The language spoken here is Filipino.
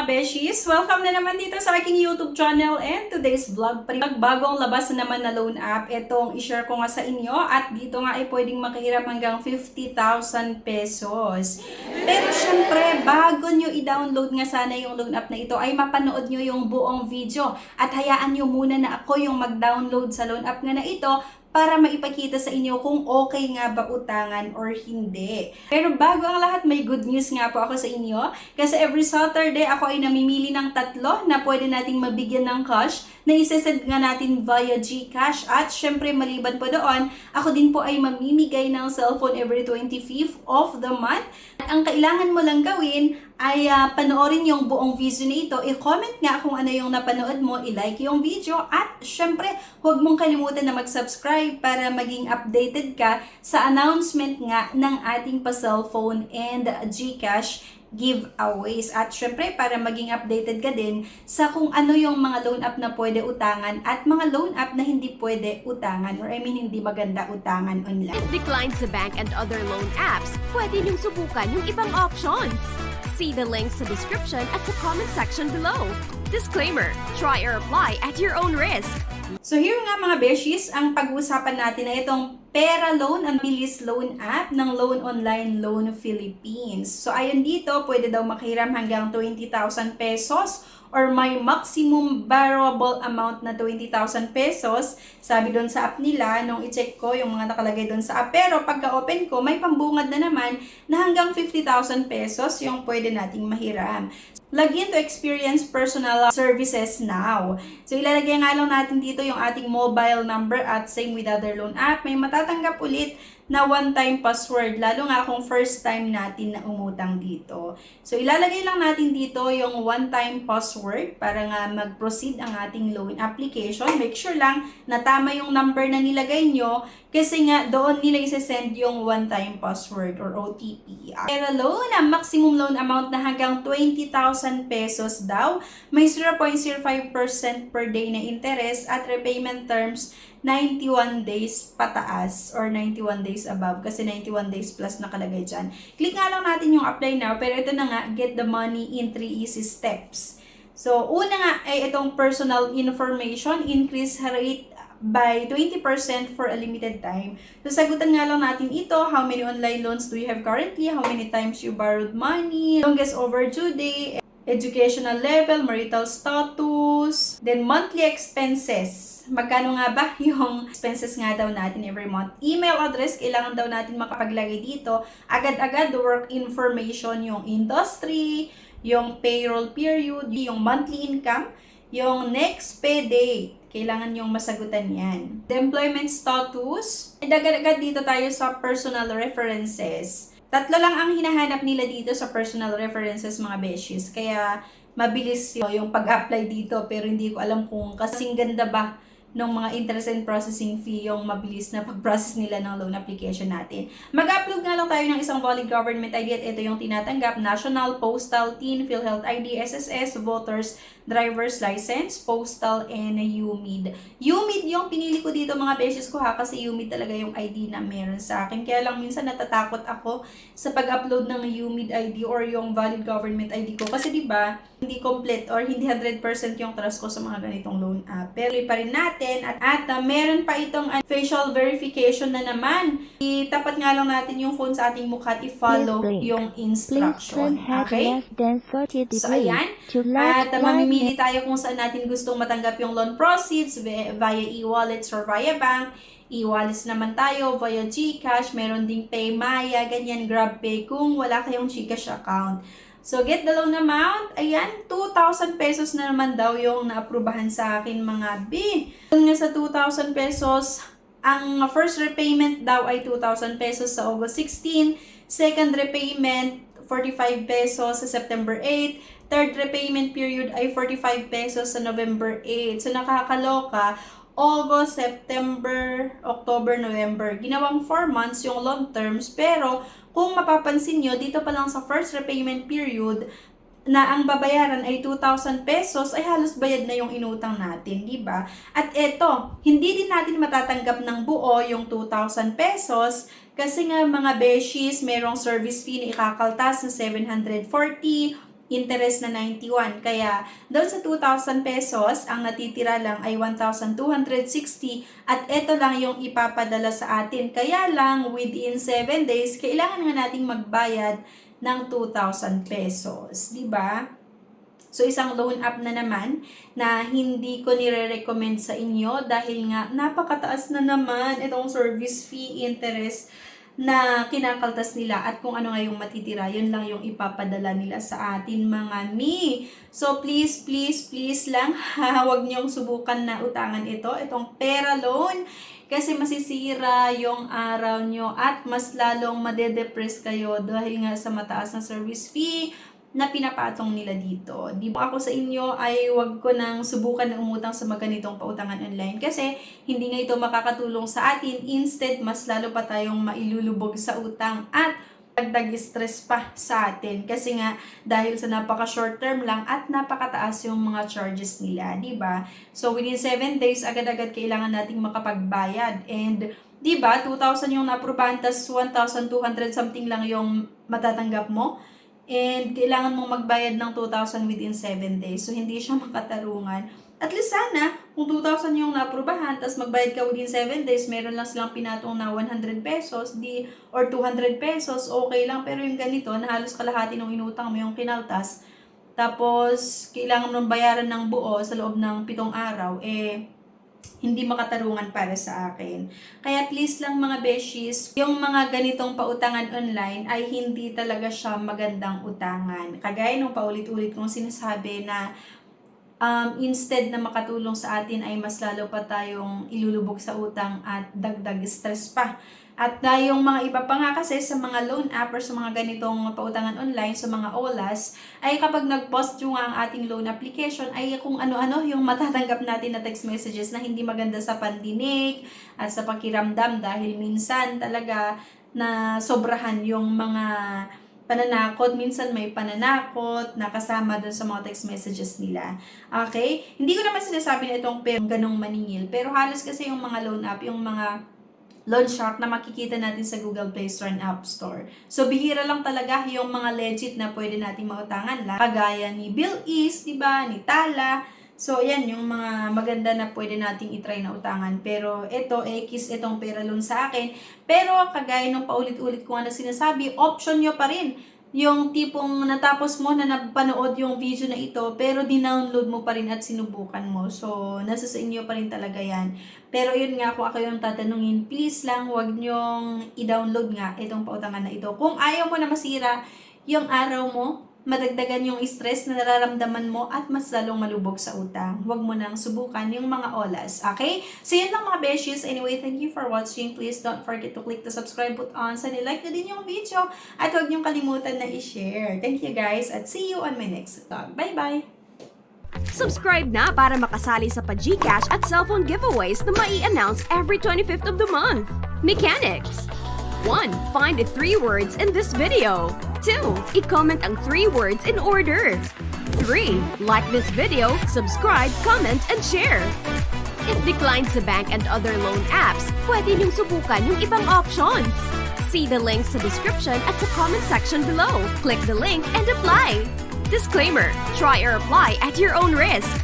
Beshies! Welcome na naman dito sa aking YouTube channel and today's vlog pa rin. Bagong labas na naman na loan app. Itong i-share ko nga sa inyo at dito nga ay pwedeng makahiram hanggang 50,000 pesos. Pero syempre, bago nyo i-download nga sana yung loan app na ito ay mapanood nyo yung buong video at hayaan nyo muna na ako yung mag-download sa loan app nga na ito para maipakita sa inyo kung okay nga ba utangan or hindi. Pero bago ang lahat, may good news nga po ako sa inyo. Kasi every Saturday, ako ay namimili ng tatlo na pwede nating mabigyan ng cash na isesend nga natin via GCash. At syempre, maliban po doon, ako din po ay mamimigay ng cellphone every 25th of the month. At ang kailangan mo lang gawin ay panoorin yung buong video na ito, i-comment nga kung ano yung napanood mo, i-like yung video, at syempre, huwag mong kalimutan na mag-subscribe para maging updated ka sa announcement nga ng ating pa-cellphone and GCash giveaways. At syempre, para maging updated ka din sa kung ano yung mga loan app na pwede utangan at mga loan app na hindi pwede utangan, or I mean, hindi maganda utangan online. If declined sa bank and other loan apps, pwede niyong subukan yung ibang options. See the links sa description at sa comment section below. Disclaimer, try or apply at your own risk. So here nga mga beshies, ang pag-uusapan natin na itong Pera Loan, ang bilis loan app ng Loan Online Loan Philippines. So ayon dito, pwede daw makahiram hanggang 20,000 pesos or may maximum borrowable amount na 20,000 pesos. Sabi doon sa app nila, nung i-check ko yung mga nakalagay doon sa app. Pero pagka-open ko, may pambungad na naman na hanggang 50,000 pesos yung pwede nating mahiram. Login to experience personal services now. So, ilalagay nga lang natin dito yung ating mobile number at same with other loan app. May matatanggap ulit na one-time password, lalo nga kung first time natin na umutang dito. So, ilalagay lang natin dito yung one-time password para nga mag-proceed ang ating loan application. Make sure lang na tama yung number na nilagay nyo kasi nga doon nila isesend yung one-time password or OTP. Pero loan, ang maximum loan amount na hanggang 20,000 pesos daw. May 0.05% per day na interest at repayment terms 91 days pataas or 91 days above kasi 91 days plus nakalagay dyan. Click nga lang natin yung apply now, pero ito na nga, get the money in 3 easy steps. So, una nga ay itong personal information, increase rate by 20% for a limited time. So, sagutan nga lang natin ito, how many online loans do you have currently, how many times you borrowed money, longest overdue day, educational level, marital status, then monthly expenses. Magkano nga ba yung expenses nga daw natin every month? Email address, kailangan daw natin makapaglagay dito. Agad-agad, work information, yung industry, yung payroll period, yung monthly income, yung next pay date. Kailangan yung masagutan yan. The employment status. Agad-agad dito tayo sa personal references. Tatlo lang ang hinahanap nila dito sa personal references mga beshies. Kaya mabilis yung pag-apply dito, pero hindi ko alam kung kasing ganda ba ng mga interest and processing fee yung mabilis na pag-process nila ng loan application natin. Mag-upload nga lang tayo ng isang valid government ID at ito yung tinatanggap: National, Postal, TIN, PhilHealth ID, SSS, Voters, Driver's License, Postal, and UMID. UMID yung pinili ko dito mga beses ko ha, kasi UMID talaga yung ID na meron sa akin. Kaya lang minsan natatakot ako sa pag-upload ng UMID ID or yung valid government ID ko. Kasi diba, hindi complete or hindi 100% yung trust ko sa mga ganitong loan app. Pero pa rin natin at meron pa itong facial verification na naman. Itapat nga lang natin yung phone sa ating mukha at i-follow yung instruction. Okay? So ayan. At mamimili tayo kung saan natin gustong matanggap yung loan proceeds via e-wallets or via bank. E-wallets naman tayo via GCash, meron ding Paymaya, ganyan, GrabPay kung wala kayong GCash account. So, get the loan amount. Ayan, 2,000 pesos na naman daw yung naaprubahan sa akin mga B. Doon nga sa 2,000 pesos, ang first repayment daw ay 2,000 pesos sa August 16. Second repayment, 45 pesos sa September 8. Third repayment period ay 45 pesos sa November 8. So, nakakaloka. August, September, October, November. Ginawang 4 months yung long terms, pero kung mapapansin nyo, dito pa lang sa first repayment period, na ang babayaran ay 2,000 pesos, ay halos bayad na yung inutang natin, di ba? At eto, hindi din natin matatanggap ng buo yung 2,000 pesos kasi nga mga beshies, merong service fee na ikakaltas na 740 interest na 91. Kaya doon sa 2,000 pesos, ang natitira lang ay 1,260 at ito lang yung ipapadala sa atin. Kaya lang, within 7 days, kailangan nga nating magbayad ng 2,000 pesos. Diba? So, isang loan app na naman na hindi ko nire-recommend sa inyo dahil nga napakataas na naman itong service fee interest na kinakaltas nila at kung ano nga yung matitira, yun lang yung ipapadala nila sa atin mga mi. So please, please, please lang, huwag niyong subukan na utangan itong pera loan kasi masisira yung araw nyo at mas lalong madedepress kayo dahil nga sa mataas na service fee na pinapatong nila dito. Di ba ako sa inyo ay wag ko nang subukan na umutang sa mga ganitong pautangan online kasi hindi nga ito makakatulong sa atin. Instead, mas lalo pa tayong mailulubog sa utang at dagdag stress pa sa atin kasi nga dahil sa napaka short term lang at napakataas yung mga charges nila, di ba? So within 7 days agad-agad kailangan nating makapagbayad and di ba 2,000 yung naaprubahan tas 1,200 something lang yung matatanggap mo. And kailangan mong magbayad ng 2,000 within 7 days. So, hindi siya makatarungan. At least sana, kung 2,000 yung naaprubahan, tapos magbayad ka within 7 days, meron lang silang pinatong na 100 pesos, or 200 pesos, okay lang. Pero yung ganito, na halos kalahati ng inutang mo yung kinaltas, tapos, kailangan mong bayaran ng buo sa loob ng 7 araw, hindi makatarungan para sa akin. Kaya please lang mga beshies, yung mga ganitong pautangan online ay hindi talaga siya magandang utangan. Kagaya nung paulit-ulit kong sinasabi na instead na makatulong sa atin ay mas lalo pa tayong ilulubog sa utang at dagdag stress pa. At yung mga iba pa nga kasi sa mga loan app or sa mga ganitong pautangan online, sa mga OLAS, ay kapag nag-post yung ang ating loan application, ay kung ano-ano yung matatanggap natin na text messages na hindi maganda sa pandinig at sa pakiramdam dahil minsan talaga na sobrahan yung mga pananakot. Minsan may pananakot na kasama dun sa mga text messages nila. Okay? Hindi ko naman sinasabi na itong ganong maningil, pero halos kasi yung mga loan app, yung mga loan shark na makikita natin sa Google Play Store and App Store. So, bihira lang talaga yung mga legit na pwede nating mautangan lang. Kagaya ni Bill East, diba? Ni Tala. So, yan yung mga maganda na pwede nating itry na utangan. Pero, ito, kiss itong pera loan sa akin. Pero, kagaya nung paulit-ulit ko nga na sinasabi, option nyo pa rin. Yung tipong natapos mo na napanood yung video na ito, pero dinownload mo pa rin at sinubukan mo. So, nasa sa inyo pa rin talaga yan. Pero yun nga, kung ako yung tatanungin, please lang, huwag nyong i-download nga itong pautangan na ito. Kung ayaw mo na masira yung araw mo, madagdagan yung stress na nararamdaman mo at mas lalong malubog sa utang, huwag mo nang subukan yung mga OLAS. Okay? So, yun lang mga beshies. Anyway, thank you for watching. Please don't forget to click the subscribe button. Sana like na din yung video at huwag niyong kalimutan na i-share. Thank you guys at see you on my next vlog. Bye-bye! Subscribe na para makasali sa pa-GCash at cellphone giveaways na mai-announce every 25th of the month. Mechanics. 1. Find the 3 words in this video. 2. I-comment ang 3 words in order. 3. Like this video, subscribe, comment, and share. If declined sa bank and other loan apps, pwede niyong subukan yung ibang options. See the links sa description at sa comment section below. Click the link and apply. Disclaimer: try or apply at your own risk.